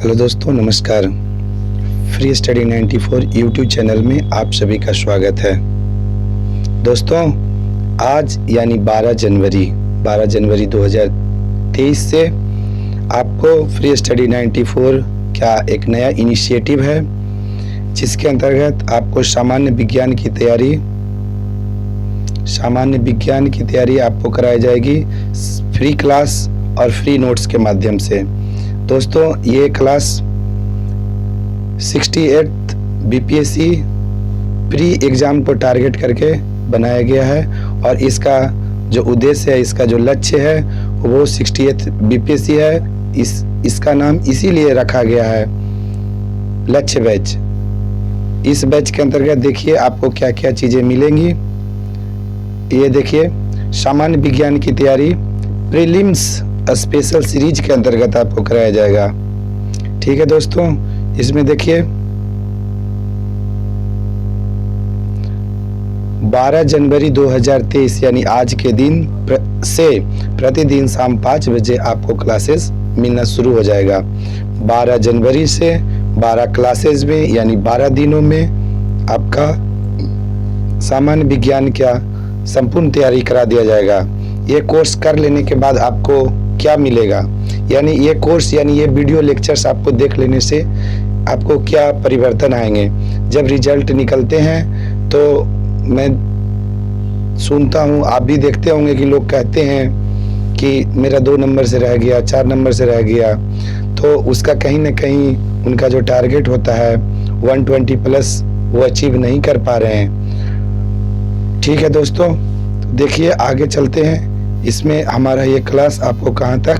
Hello दोस्तों, नमस्कार। Free study 94 YouTube channel में आप सभी का स्वागत है। दोस्तों, आज यानी 12 जनवरी 2023 से आपको फ्री स्टडी 94 का एक नया इनिशिएटिव है, जिसके अंतर्गत आपको सामान्य विज्ञान की तैयारी आपको कराई जाएगी फ्री क्लास और फ्री नोट्स के माध्यम से। दोस्तों, ये क्लास 68 बीपीएससी प्री एग्ज़ाम को टारगेट करके बनाया गया है और इसका जो उद्देश्य है, इसका जो लक्ष्य है वो 68 बीपीएससी है। इसका नाम इसीलिए रखा गया है लक्ष्य बैच। इस बैच के अंतर्गत देखिए आपको क्या क्या चीज़ें मिलेंगी। ये देखिए, सामान्य विज्ञान की तैयारी प्रीलिम्स स्पेशल सीरीज के अंतर्गत आपको कराया जाएगा। ठीक है दोस्तों, इसमें देखिए 12 जनवरी 2023 यानी आज के दिन से प्रतिदिन शाम 5 बजे आपको क्लासेस मिलना शुरू हो जाएगा। 12 जनवरी से 12 क्लासेस में यानी 12 दिनों में आपका सामान्य विज्ञान का संपूर्ण तैयारी करा दिया जाएगा। ये कोर्स कर लेने के बाद आपको क्या मिलेगा, यानी ये कोर्स यानी ये वीडियो लेक्चर्स आपको देख लेने से आपको क्या परिवर्तन आएंगे। जब रिजल्ट निकलते हैं तो मैं सुनता हूँ, आप भी देखते होंगे कि लोग कहते हैं कि मेरा 2 नंबर से रह गया, 4 नंबर से रह गया, तो उसका कहीं ना कहीं उनका जो टारगेट होता है 120 प्लस वो अचीव नहीं कर पा रहे हैं। ठीक है दोस्तों, देखिए आगे चलते हैं। इसमें हमारा ये क्लास आपको कहाँ तक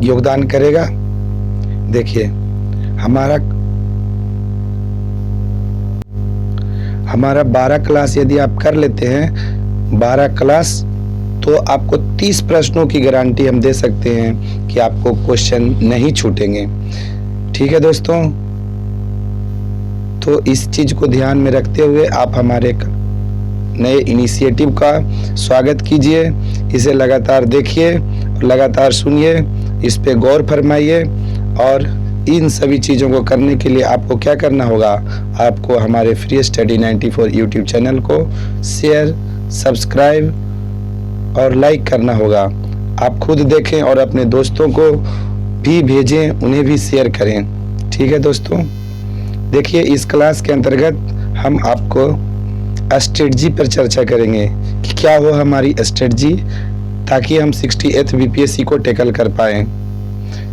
योगदान करेगा। देखिए हमारा 12 क्लास यदि आप कर लेते हैं, 12 क्लास, तो आपको 30 प्रश्नों की गारंटी हम दे सकते हैं कि आपको क्वेश्चन नहीं छूटेंगे। ठीक है दोस्तों, तो इस चीज को ध्यान में रखते हुए आप हमारे नए इनिशिएटिव का स्वागत कीजिए। इसे लगातार देखिए, लगातार सुनिए, इस पे गौर फरमाइए और इन सभी चीज़ों को करने के लिए आपको क्या करना होगा, आपको हमारे फ्री स्टडी 94 यूट्यूब चैनल को शेयर, सब्सक्राइब और लाइक करना होगा। आप खुद देखें और अपने दोस्तों को भी भेजें, उन्हें भी शेयर करें। ठीक है दोस्तों, देखिए इस क्लास के अंतर्गत हम आपको स्ट्रेटजी पर चर्चा करेंगे कि क्या हो हमारी स्ट्रेटजी, ताकि हम 68 बीपीएससी को टैकल कर पाएँ।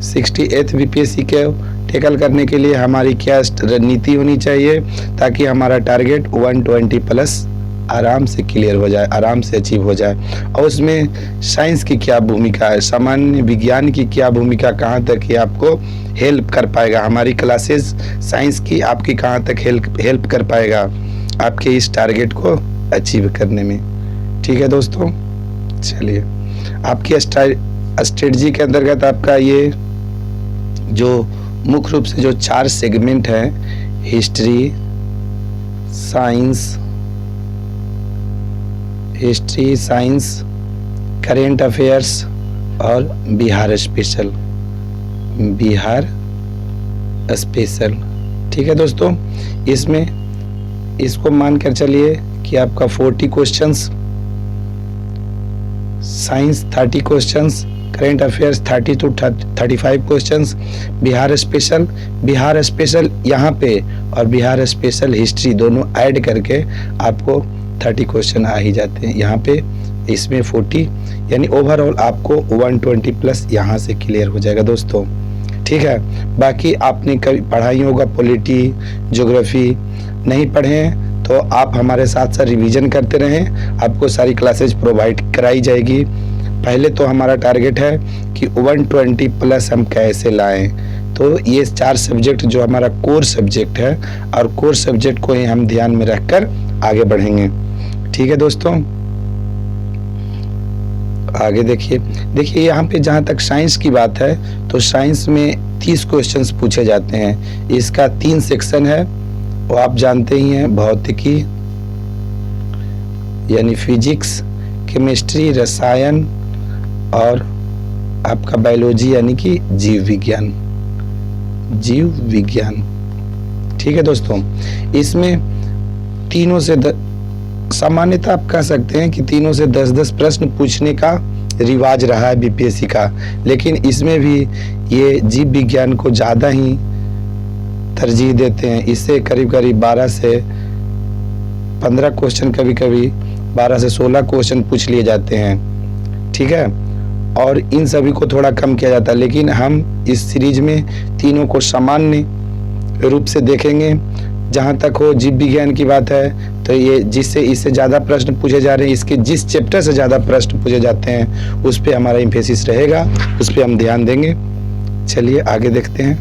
68 बीपीएससी के टैकल करने के लिए हमारी क्या रणनीति होनी चाहिए, ताकि हमारा टारगेट 120 प्लस आराम से क्लियर हो जाए, आराम से अचीव हो जाए। और उसमें साइंस की क्या भूमिका है, सामान्य विज्ञान की क्या भूमिका, कहाँ तक ये आपको हेल्प कर पाएगा, हमारी क्लासेस साइंस की आपकी कहाँ तक हेल्प कर पाएगा आपके इस टारगेट को अचीव करने में। ठीक है दोस्तों, चलिए आपकी स्ट्रेटजी के अंतर्गत आपका ये जो मुख्य रूप से जो 4 सेगमेंट हैं, हिस्ट्री, साइंस, करेंट अफेयर्स और बिहार स्पेशल। ठीक है दोस्तों, इसमें इसको मानकर चलिए कि आपका 40 questions, science 30 questions, current affairs 30 to 35 questions, Bihar special यहाँ पे और बिहार स्पेशल हिस्ट्री दोनों ऐड करके आपको 30 क्वेश्चन आ ही जाते हैं यहाँ पे। इसमें 40 यानी ओवरऑल आपको 120 प्लस यहाँ से क्लियर हो जाएगा दोस्तों। ठीक है, बाकी आपने कभी पढ़ा ही होगा पॉलिटी, ज्योग्राफी, नहीं पढ़े तो आप हमारे साथ साथ रिवीजन करते रहें, आपको सारी क्लासेज प्रोवाइड कराई जाएगी। पहले तो हमारा टारगेट है कि 120 प्लस हम कैसे लाएं, तो ये 4 सब्जेक्ट जो हमारा कोर सब्जेक्ट है और कोर सब्जेक्ट को ही हम ध्यान में रखकर आगे बढ़ेंगे। ठीक है दोस्तों, आगे देखिए यहाँ पे जहाँ तक साइंस की बात है, तो साइंस में 30 क्वेश्चंस पूछे जाते हैं। इसका 3 सेक्शन है, वो आप जानते ही हैं, भौतिकी यानी फिजिक्स, केमिस्ट्री, रसायन और आपका बायोलॉजी यानी कि जीव विज्ञान, ठीक है दोस्तों। इसमें तीनों से सामान्यतः आप कह सकते हैं कि तीनों से 10-10 प्रश्न पूछने का रिवाज रहा है बीपीएससी का, लेकिन इसमें भी ये जीव विज्ञान को ज़्यादा ही तरजीह देते हैं। इससे करीब करीब 12 से 15 क्वेश्चन, कभी कभी 12 से 16 क्वेश्चन पूछ लिए जाते हैं, ठीक है। और इन सभी को थोड़ा कम किया जाता है, लेकिन हम इस सीरीज में तीनों को सामान्य रूप से देखेंगे। जहाँ तक हो जीव विज्ञान की बात है तो ये जिससे इससे ज़्यादा प्रश्न पूछे जा रहे हैं, इसके जिस चैप्टर से ज़्यादा प्रश्न पूछे जाते हैं उस पे हमारा एम्फेसिस रहेगा, उस पे हम ध्यान देंगे। चलिए आगे देखते हैं।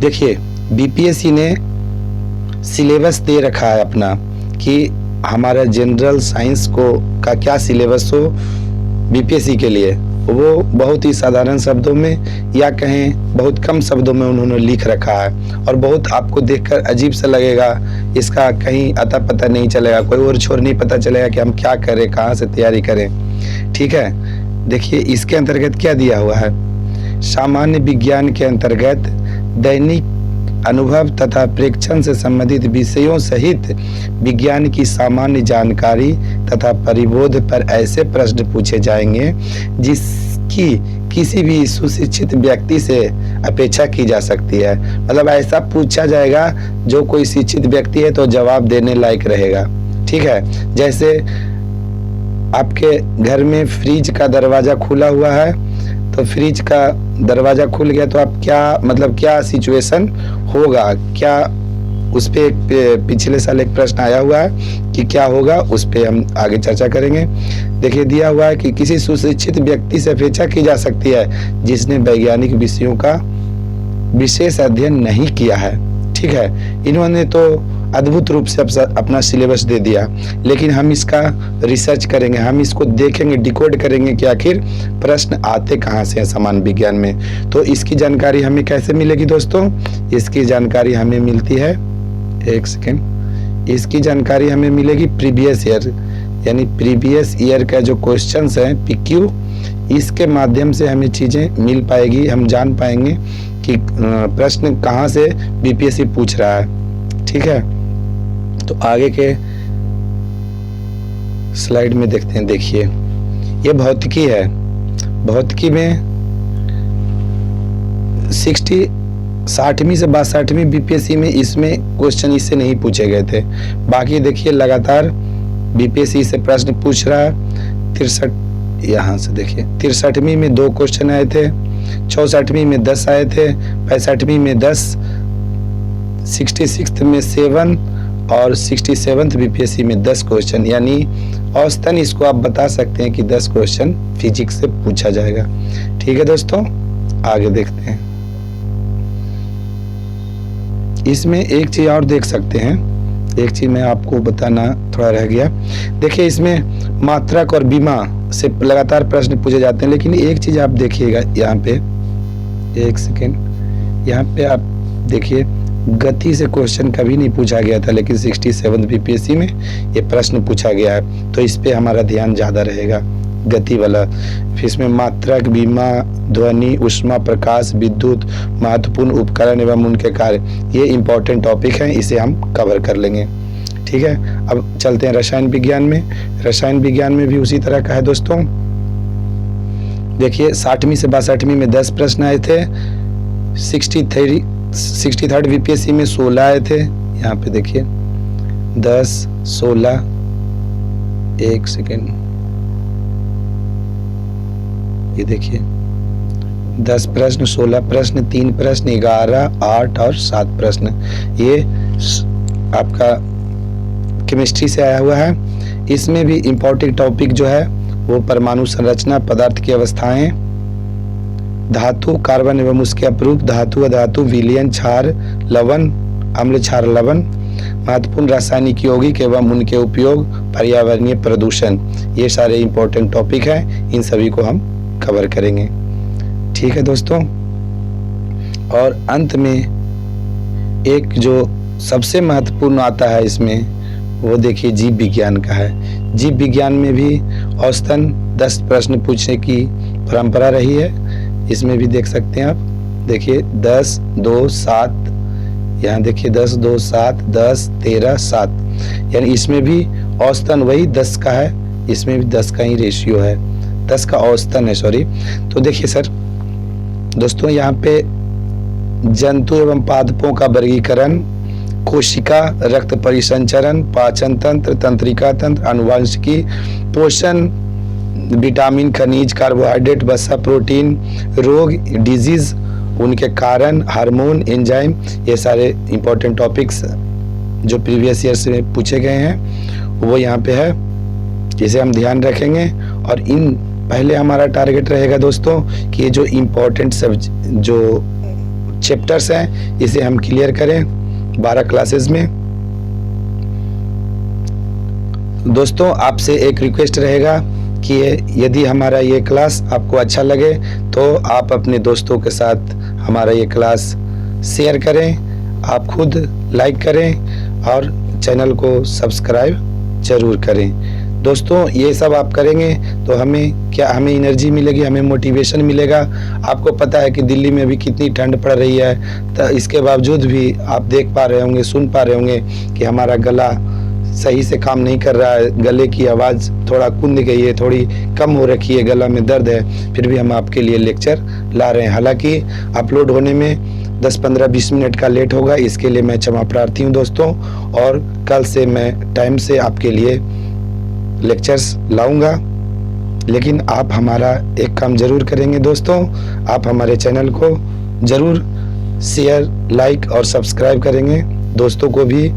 देखिए बीपीएससी ने सिलेबस दे रखा है अपना कि हमारा जनरल साइंस को का क्या सिलेबस हो बीपीएससी के लिए। वो बहुत ही साधारण शब्दों में या कहें बहुत कम शब्दों में उन्होंने लिख रखा है, और बहुत आपको देखकर अजीब सा लगेगा, इसका कहीं अता पता नहीं चलेगा, कोई और छोर नहीं पता चलेगा कि हम क्या करें, कहाँ से तैयारी करें, ठीक है। देखिए इसके अंतर्गत क्या दिया हुआ है। सामान्य विज्ञान के अंतर्गत दैनिक अनुभव तथा प्रेक्षण से संबंधित विषयों सहित विज्ञान की सामान्य जानकारी तथा परिबोध पर ऐसे प्रश्न पूछे जाएंगे जिसकी किसी भी सुशिक्षित व्यक्ति से अपेक्षा की जा सकती है। मतलब ऐसा पूछा जाएगा जो कोई शिक्षित व्यक्ति है तो जवाब देने लायक रहेगा, ठीक है। जैसे आपके घर में फ्रिज का दरवाजा खुला हुआ है, तो फ्रिज का दरवाजा खुल गया तो आप क्या सिचुएशन होगा, क्या उस पे पिछले साल एक प्रश्न आया हुआ है कि क्या होगा, उस पे हम आगे चर्चा करेंगे। देखिए दिया हुआ है कि किसी सुशिक्षित व्यक्ति से अपेक्षा की जा सकती है जिसने वैज्ञानिक विषयों का विशेष अध्ययन नहीं किया है, ठीक है। इन्होंने तो अद्भुत रूप से अपना सिलेबस दे दिया, लेकिन हम इसका रिसर्च करेंगे, हम इसको देखेंगे, डिकोड करेंगे कि आखिर प्रश्न आते कहाँ से हैं सामान्य विज्ञान में। तो इसकी जानकारी हमें कैसे मिलेगी दोस्तों। इसकी जानकारी हमें मिलती है, एक सेकेंड, इसकी जानकारी हमें मिलेगी प्रीवियस ईयर, यानी प्रीवियस ईयर का जो क्वेश्चंस हैं पीक्यू, इसके माध्यम से हमें चीज़ें मिल पाएगी, हम जान पाएंगे कि प्रश्न कहाँ से बीपीएससी पूछ रहा है, ठीक है। तो आगे के स्लाइड में देखते हैं। देखिए ये भौतिकी है, भौतिकी में 60वीं से 62वीं बीपीएससी में इसमें क्वेश्चन इससे नहीं पूछे गए थे। बाकी देखिए लगातार बीपीएससी से प्रश्न पूछ रहा है। 63, यहाँ से देखिए 63वीं में 2 क्वेश्चन आए थे, 64वीं में 10 आए थे, 65वीं में 10, 66 में 7 और 67th बीपीएससी में 10 क्वेश्चन, यानी औसतन इसको आप बता सकते हैं कि 10 क्वेश्चन फिजिक्स से पूछा जाएगा, ठीक है दोस्तों। आगे देखते हैं। इसमें एक चीज और देख सकते हैं, एक चीज मैं आपको बताना थोड़ा रह गया। देखिए इसमें मात्रक और बीमा से लगातार प्रश्न पूछे जाते हैं, लेकिन एक चीज आप देखिएगा यहाँ पे, एक सेकेंड, यहाँ पे आप देखिए गति से क्वेश्चन कभी नहीं पूछा गया था, लेकिन 67 बीपीएससी में ये प्रश्न पूछा गया है, तो इस पे हमारा ध्यान ज़्यादा रहेगा, गति वाला। फिर इसमें मात्रक, बीमा, ध्वनि, ऊष्मा, प्रकाश, विद्युत, महत्वपूर्ण उपकरण एवं उनके कार्य, ये इंपॉर्टेंट टॉपिक हैं, इसे हम कवर कर लेंगे, ठीक है। अब चलते हैं रसायन विज्ञान में। रसायन विज्ञान में भी उसी तरह का है दोस्तों। देखिए 60वीं से 62वीं में 10 प्रश्न आए थे, 63rd बीपीएससी में 16 आए थे। यहाँ पे देखिए 10, 16, एक सेकेंड, ये देखिए 10 प्रश्न, 16 प्रश्न, 3 प्रश्न, 11, 8 और 7 प्रश्न। ये आपका केमिस्ट्री से आया हुआ है। इसमें भी इम्पोर्टेंट टॉपिक जो है वो परमाणु संरचना, पदार्थ की अवस्थाएं, धातु, कार्बन एवं उसके अपरूप, धातु, अधातु, विलयन, क्षार, लवण, अम्ल, क्षार, लवण, महत्वपूर्ण रासायनिक यौगिक एवं उनके उपयोग, पर्यावरणीय प्रदूषण, ये सारे इंपॉर्टेंट टॉपिक हैं, इन सभी को हम कवर करेंगे, ठीक है दोस्तों। और अंत में एक जो सबसे महत्वपूर्ण आता है इसमें, वो देखिए जीव विज्ञान का है। जीव विज्ञान में भी औसतन 10 प्रश्न पूछने की परंपरा रही है। इसमें भी देख सकते हैं आप, देखिए 10, 2, 7, यहाँ देखिए 10, 2, 7, 10, 13, 7, यानी इसमें भी औसतन वही 10 का है, इसमें भी 10 का ही रेशियो है, 10 का औसतन है, सॉरी। तो देखिए सर दोस्तों, यहाँ पे जंतु एवं पादपों का वर्गीकरण, कोशिका, रक्त परिसंचरण, पाचन तंत्र, तंत्रिका तंत्र, आनुवंशिकी, पोषण, विटामिन, खनिज, कार्बोहाइड्रेट, वसा, प्रोटीन, रोग, डिजीज, उनके कारण, हार्मोन, एंजाइम, ये सारे इंपॉर्टेंट टॉपिक्स जो प्रीवियस ईयर से पूछे गए हैं वो यहाँ पे है, इसे हम ध्यान रखेंगे। और इन पहले हमारा टारगेट रहेगा दोस्तों कि ये जो इम्पोर्टेंट जो चैप्टर्स हैं इसे हम क्लियर करें 12 क्लासेस में। दोस्तों आपसे एक रिक्वेस्ट रहेगा कि यदि हमारा ये क्लास आपको अच्छा लगे तो आप अपने दोस्तों के साथ हमारा ये क्लास शेयर करें, आप खुद लाइक करें और चैनल को सब्सक्राइब जरूर करें। दोस्तों ये सब आप करेंगे तो हमें एनर्जी मिलेगी, हमें मोटिवेशन मिलेगा। आपको पता है कि दिल्ली में भी कितनी ठंड पड़ रही है, तो इसके बावजूद भी आप देख पा रहे होंगे, सुन पा रहे होंगे कि हमारा गला सही से काम नहीं कर रहा है, गले की आवाज़ थोड़ा कुंद गई है, थोड़ी कम हो रखी है, गला में दर्द है, फिर भी हम आपके लिए लेक्चर ला रहे हैं। हालांकि अपलोड होने में 10, 15, 20 मिनट का लेट होगा, इसके लिए मैं क्षमा प्रार्थी हूँ दोस्तों। और कल से मैं टाइम से आपके लिए लेक्चर्स लाऊंगा, लेकिन आप हमारा एक काम जरूर करेंगे दोस्तों, आप हमारे चैनल को जरूर शेयर, लाइक और सब्सक्राइब करेंगे, दोस्तों को भी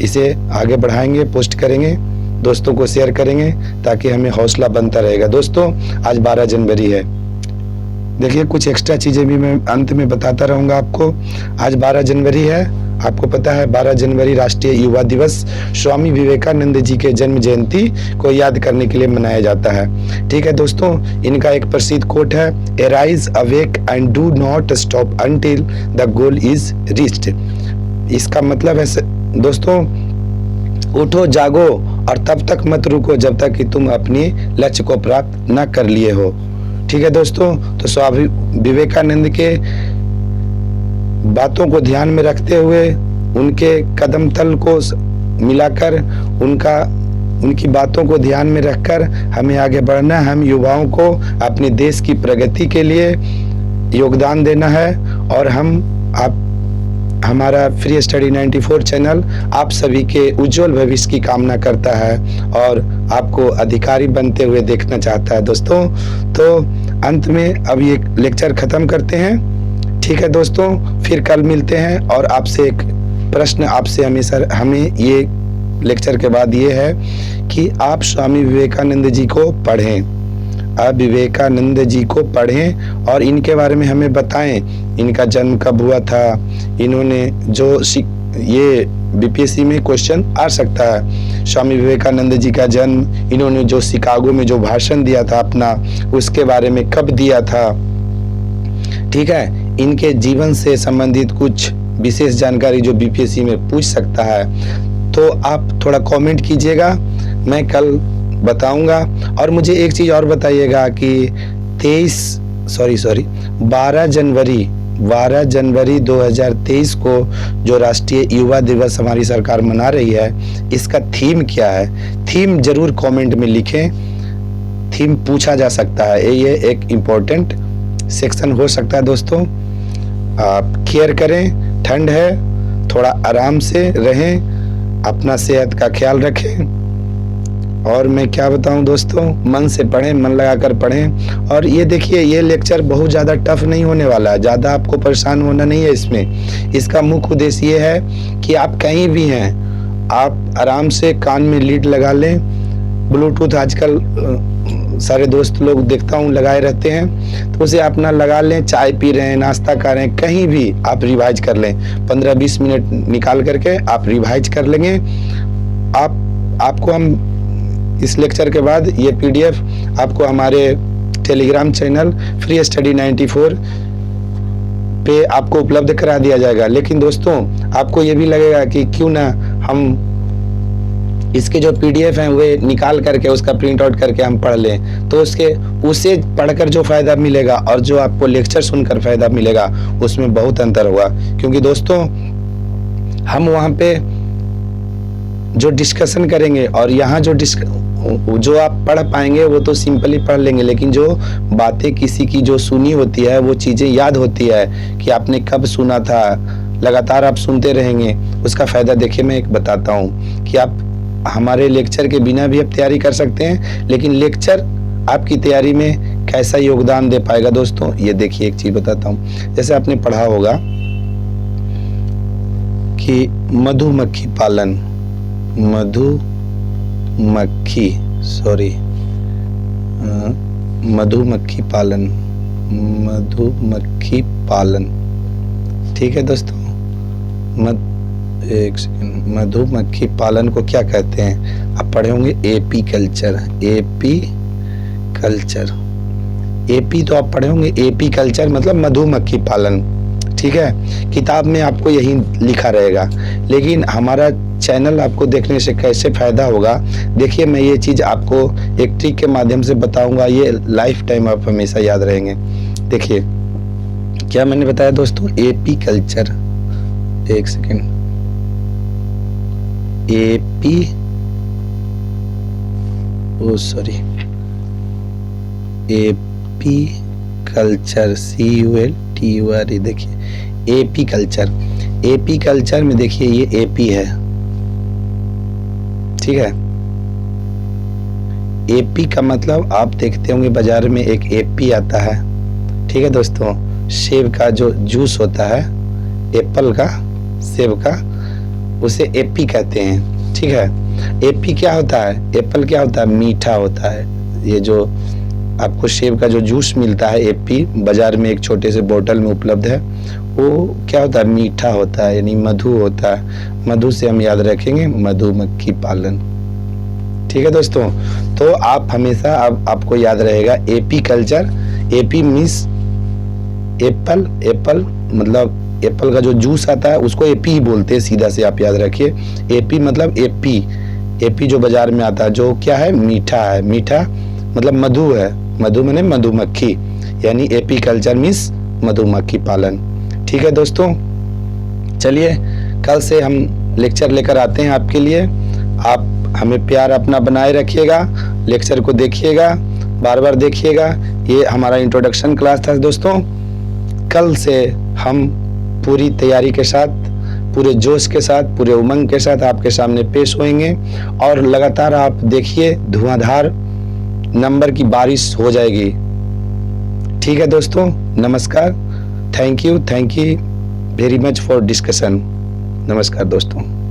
इसे आगे बढ़ाएंगे, पोस्ट करेंगे, दोस्तों को शेयर करेंगे ताकि हमें हौसला बनता रहेगा। दोस्तों आज 12 जनवरी है, देखिए कुछ एक्स्ट्रा चीज़ें भी मैं अंत में बताता रहूँगा आपको। आज 12 जनवरी है, आपको पता है 12 जनवरी राष्ट्रीय युवा दिवस स्वामी विवेकानंद जी के जन्म जयंती को याद करने के लिए मनाया जाता है। ठीक है दोस्तों, इनका एक प्रसिद्ध कोट है, arise awake and do not stop until the goal is reached. इसका मतलब है दोस्तों, उठो जागो और तब तक मत रुको जब तक कि तुम अपने लक्ष्य को प्राप्त न कर लिए हो। ठीक है दोस्तों, तो स्वामी विवेकानंद के बातों को ध्यान में रखते हुए, उनके कदम तल को मिलाकर, उनकी बातों को ध्यान में रखकर हमें आगे बढ़ना है। हम युवाओं को अपने देश की प्रगति के लिए योगदान देना है। और हमारा फ्री स्टडी 94 चैनल आप सभी के उज्जवल भविष्य की कामना करता है और आपको अधिकारी बनते हुए देखना चाहता है दोस्तों। तो अंत में अब ये लेक्चर खत्म करते हैं। ठीक है दोस्तों, फिर कल मिलते हैं। और आपसे एक प्रश्न आपसे हमें ये लेक्चर के बाद ये है कि आप स्वामी विवेकानंद जी को पढ़ें, आप विवेकानंद जी को पढ़ें और इनके बारे में हमें बताएं, इनका जन्म कब हुआ था, इन्होंने जो ये बीपीएससी में क्वेश्चन आ सकता है, स्वामी विवेकानंद जी का जन्म, इन्होंने जो शिकागो में जो भाषण दिया था अपना, उसके बारे में कब दिया था। ठीक है, इनके जीवन से संबंधित कुछ विशेष जानकारी जो बीपीएससी में पूछ सकता है, तो आप थोड़ा कमेंट कीजिएगा, मैं कल बताऊंगा। और मुझे एक चीज़ और बताइएगा कि 12 जनवरी 2023 को जो राष्ट्रीय युवा दिवस हमारी सरकार मना रही है, इसका थीम क्या है। थीम जरूर कमेंट में लिखें, थीम पूछा जा सकता है, ये एक इम्पोर्टेंट सेक्शन हो सकता है दोस्तों। आप केयर करें, ठंड है, थोड़ा आराम से रहें, अपना सेहत का ख्याल रखें। और मैं क्या बताऊं दोस्तों, मन से पढ़ें, मन लगाकर पढ़ें। और ये देखिए, ये लेक्चर बहुत ज़्यादा टफ नहीं होने वाला है, ज़्यादा आपको परेशान होना नहीं है इसमें। इसका मुख्य उद्देश्य ये है कि आप कहीं भी हैं, आप आराम से कान में लीड लगा लें। ब्लूटूथ आजकल सारे दोस्त लोग देखता हूँ लगाए रहते हैं, तो उसे अपना लगा लें, चाय पी रहे हैं, नाश्ता कर रहे हैं, कहीं भी आप रिवाइज कर लें। 15-20 मिनट निकाल करके आप रिवाइज कर लेंगे। आपको हम इस लेक्चर के बाद ये पीडीएफ आपको हमारे टेलीग्राम चैनल फ्री स्टडी 94 पे आपको उपलब्ध करा दिया जाएगा। लेकिन दोस्तों आपको ये भी लगेगा कि क्यों ना हम इसके जो PDF हैं वे निकाल करके उसका प्रिंट आउट करके हम पढ़ लें तो उसे पढ़कर जो फ़ायदा मिलेगा और जो आपको लेक्चर सुनकर फ़ायदा मिलेगा उसमें बहुत अंतर होगा। क्योंकि दोस्तों हम वहाँ पे जो डिस्कशन करेंगे और यहाँ जो आप पढ़ पाएंगे वो तो सिंपली पढ़ लेंगे, लेकिन जो बातें किसी की जो सुनी होती है वो चीज़ें याद होती है कि आपने कब सुना था, लगातार आप सुनते रहेंगे। उसका फ़ायदा देखिए मैं एक बताता हूँ कि आप हमारे लेक्चर के बिना भी आप तैयारी कर सकते हैं, लेकिन लेक्चर आपकी तैयारी में कैसा योगदान दे पाएगा दोस्तों, ये देखिए एक चीज़ बताता हूँ। जैसे आपने पढ़ा होगा कि मधुमक्खी पालन, मधुमक्खी पालन, ठीक है दोस्तों। एक सेकंड, मधुमक्खी पालन को क्या कहते हैं आप पढ़े होंगे? एपी तो आप पढ़े होंगे। एपी कल्चर मतलब मधुमक्खी पालन, ठीक है। किताब में आपको यही लिखा रहेगा, लेकिन हमारा चैनल आपको देखने से कैसे फ़ायदा होगा, देखिए मैं ये चीज़ आपको एक ट्रिक के माध्यम से बताऊंगा, ये लाइफ टाइम आप हमेशा याद रहेंगे। देखिए क्या मैंने बताया दोस्तों, एपी कल्चर, एक सेकेंड, एपी कल्चर CULTURE, देखिए एपी कल्चर में देखिए ये एपी है, ठीक है। एपी का मतलब आप देखते होंगे बाजार में एक एपी आता है, ठीक है दोस्तों। सेब का जो जूस होता है, एप्पल का, सेब का, उसे एपी कहते हैं, ठीक है। एपी क्या होता है? एप्पल क्या होता है? मीठा होता है। ये जो आपको सेब का जो जूस मिलता है एपी बाजार में एक छोटे से बोतल में उपलब्ध है, वो क्या होता है? मीठा होता है, यानी मधु होता है। मधु से हम याद रखेंगे मधुमक्खी पालन, ठीक है दोस्तों। तो आप हमेशा आपको याद रहेगा AP culture. AP means Apple मतलब एप्पल का जो जूस आता है उसको एपी ही बोलते हैं, सीधा से आप याद रखिए। एपी मतलब एपी जो बाजार में आता है जो क्या है? मीठा है। मीठा मतलब मधु है, मधु माने मधुमक्खी, यानी एपी कल्चर मीन्स मधुमक्खी पालन, ठीक है दोस्तों। चलिए कल से हम लेक्चर लेकर आते हैं आपके लिए। आप हमें प्यार अपना बनाए रखिएगा, लेक्चर को देखिएगा, बार बार देखिएगा। ये हमारा इंट्रोडक्शन क्लास था दोस्तों। कल से हम पूरी तैयारी के साथ, पूरे जोश के साथ, पूरे उमंग के साथ आपके सामने पेश होंगे और लगातार आप देखिए धुआंधार नंबर की बारिश हो जाएगी, ठीक है दोस्तों। नमस्कार, thank you very much for discussion. नमस्कार दोस्तों।